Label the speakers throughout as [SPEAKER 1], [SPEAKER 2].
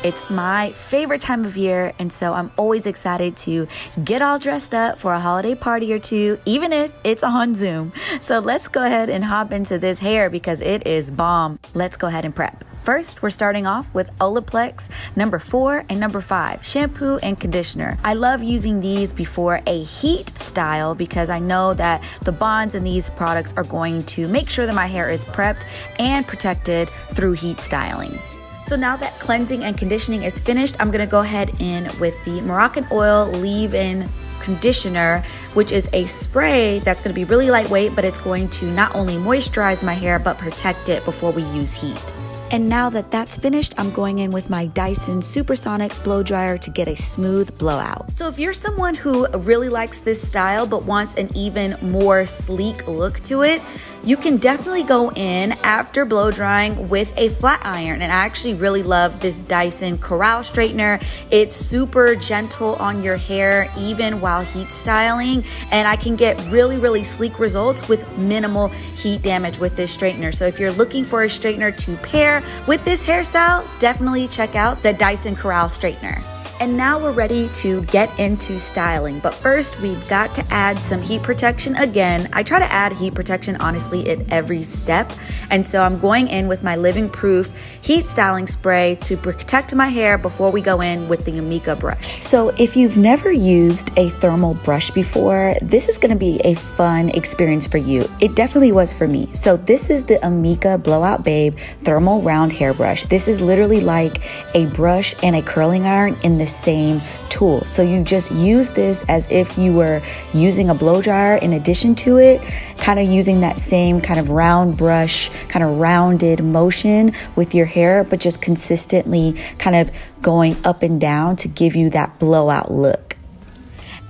[SPEAKER 1] It's my favorite time of year, and so I'm always excited to get all dressed up for a holiday party or two, even if it's on Zoom. So let's go ahead and hop into this hair because it is bomb. Let's go ahead and prep. First, we're starting off with Olaplex number 4 and number 5, shampoo and conditioner. I love using these before a heat style because I know that the bonds in these products are going to make sure that my hair is prepped and protected through heat styling. So now that cleansing and conditioning is finished, I'm gonna go ahead in with the Moroccan Oil Leave-In Conditioner, which is a spray that's going to be really lightweight, but it's going to not only moisturize my hair but protect it before we use heat. And now that that's finished, I'm going in with my Dyson Supersonic blow dryer to get a smooth blowout. So if you're someone who really likes this style but wants an even more sleek look to it, you can definitely go in after blow drying with a flat iron. And I actually really love this Dyson Corrale straightener. It's super gentle on your hair even while heat styling, and I can get really sleek results with minimal heat damage with this straightener. So if you're looking for a straightener to pair with this hairstyle, definitely check out the Dyson Corrale straightener. And now we're ready to get into styling. But first, we've got to add some heat protection again. I try to add heat protection, honestly, at every step. And so I'm going in with my Living Proof heat styling spray to protect my hair before we go in with the Amika brush. So if you've never used a thermal brush before, this is gonna be a fun experience for you. It definitely was for me. So this is the Amika Blowout Babe Thermal Round Hairbrush. This is literally like a brush and a curling iron in the same tool. So you just use this as if you were using a blow dryer in addition to it, kind of using that same kind of round brush, kind of rounded motion with your hair, but just consistently kind of going up and down to give you that blowout look.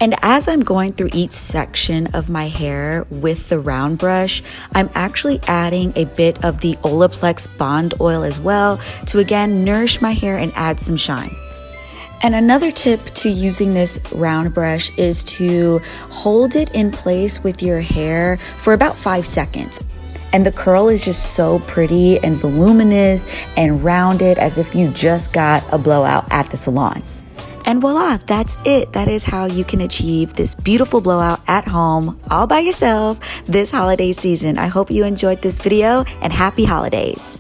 [SPEAKER 1] And as I'm going through each section of my hair with the round brush, I'm actually adding a bit of the Olaplex Bond Oil as well to again nourish my hair and add some shine. And another tip to using this round brush is to hold it in place with your hair for about 5 seconds. And the curl is just so pretty and voluminous and rounded as if you just got a blowout at the salon. And voila, that's it. That is how you can achieve this beautiful blowout at home all by yourself this holiday season. I hope you enjoyed this video and happy holidays.